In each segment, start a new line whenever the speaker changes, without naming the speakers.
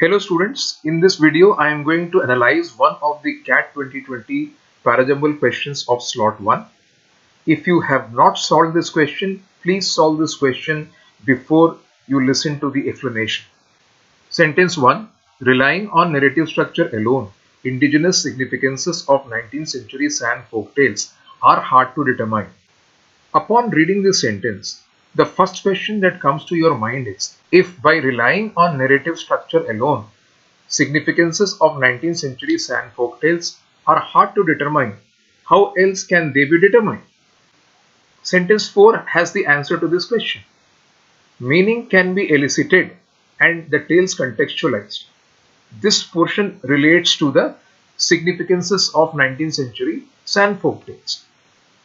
Hello students, in this video I am going to analyze one of the CAT 2020 parajumble questions of slot 1. If you have not solved this question, please solve this question before you listen to the explanation. Sentence 1. Relying on narrative structure alone, indigenous significances of 19th century sand folktales are hard to determine. Upon reading this sentence, the first question that comes to your mind is, if by relying on narrative structure alone, significances of 19th century sand folktales are hard to determine, how else can they be determined? Sentence 4 has the answer to this question. Meaning can be elicited and the tales contextualized. This portion relates to the significances of 19th century sand folktales.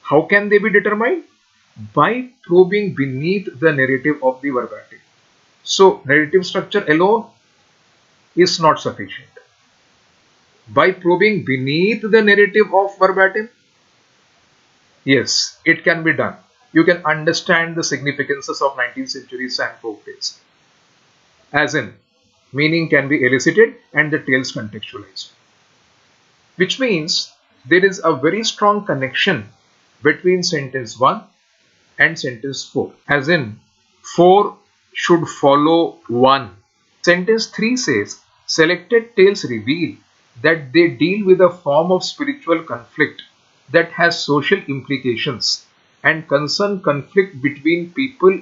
How can they be determined? By probing beneath the narrative of the verbatim. So, narrative structure alone is not sufficient. By probing beneath the narrative of verbatim, yes, it can be done. You can understand the significances of 19th century sand folktales. As in, meaning can be elicited and the tales contextualized. Which means there is a very strong connection between sentence 1 and sentence 4, as in 4 should follow 1. Sentence 3 says selected tales reveal that they deal with a form of spiritual conflict that has social implications and concern conflict between people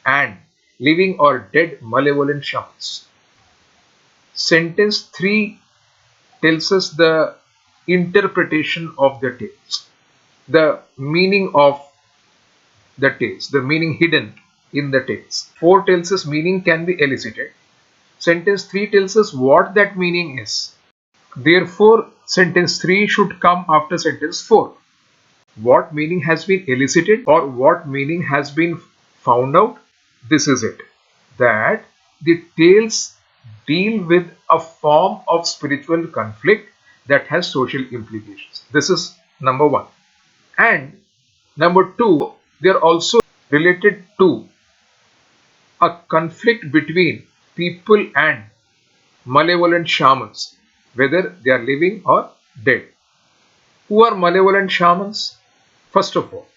and living or dead malevolent shamans. Sentence 3 tells us the interpretation of the tales, the meaning of the tales, the meaning hidden in the tales. 4 tells us meaning can be elicited. Sentence 3 tells us what that meaning is. Therefore, sentence 3 should come after sentence 4. What meaning has been elicited or what meaning has been found out? This is it. That the tales deal with a form of spiritual conflict that has social implications. This is number 1. And number 2, they are also related to a conflict between people and malevolent shamans, whether they are living or dead. Who are malevolent shamans? First of all,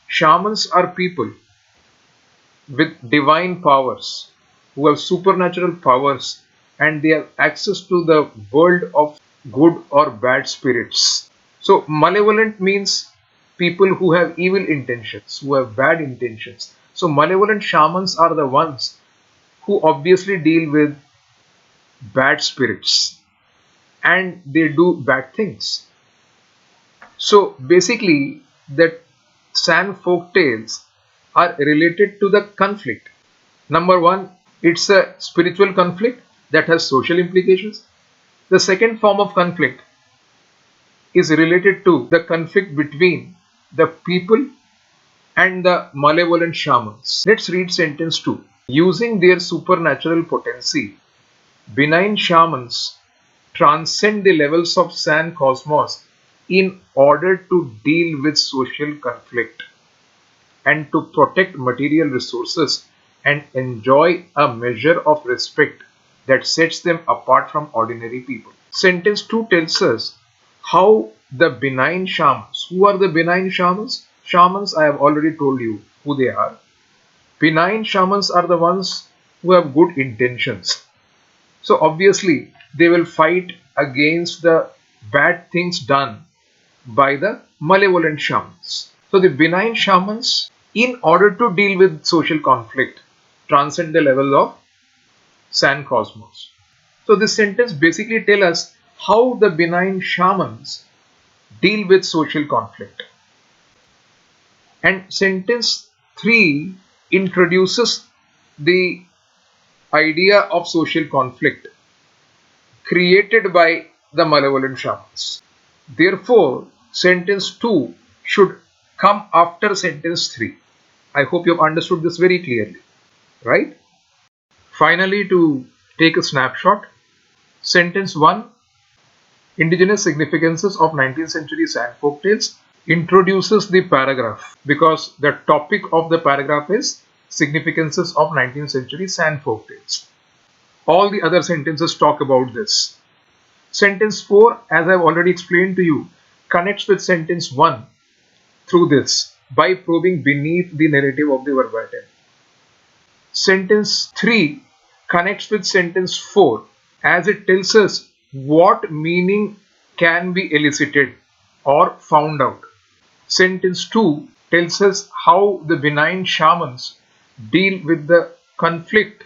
shamans are people with divine powers, who have supernatural powers, and they have access to the world of good or bad spirits. So malevolent means people who have evil intentions, who have bad intentions. So malevolent shamans are the ones who obviously deal with bad spirits and they do bad things. So basically the sand folk tales are related to the conflict. Number 1, it's a spiritual conflict that has social implications. The second form of conflict is related to the conflict between the people and the malevolent shamans. Let's read sentence 2. Using their supernatural potency, benign shamans transcend the levels of sand cosmos in order to deal with social conflict and to protect material resources and enjoy a measure of respect that sets them apart from ordinary people. Sentence 2 tells us how the benign shamans. Who are the benign shamans? Shamans, I have already told you who they are. Benign shamans are the ones who have good intentions. So obviously they will fight against the bad things done by the malevolent shamans. So the benign shamans, in order to deal with social conflict, transcend the level of sand cosmos. So this sentence basically tells us how the benign shamans deal with social conflict. And sentence 3 introduces the idea of social conflict created by the malevolent shamans. Therefore, sentence 2 should come after sentence 3. I hope you have understood this very clearly, right? Finally, to take a snapshot, sentence 1, indigenous significances of 19th century sand folktales, introduces the paragraph because the topic of the paragraph is significances of 19th century sand folktales. All the other sentences talk about this. Sentence 4, as I've already explained to you, connects with sentence 1 through this by probing beneath the narrative of the verbatim. Sentence 3 connects with sentence 4 as it tells us what meaning can be elicited or found out. Sentence 2 tells us how the benign shamans deal with the conflict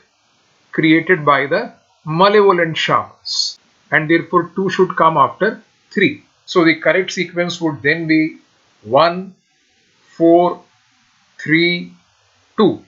created by the malevolent shamans, and therefore 2 should come after 3. So the correct sequence would then be 1, 4, 3, 2.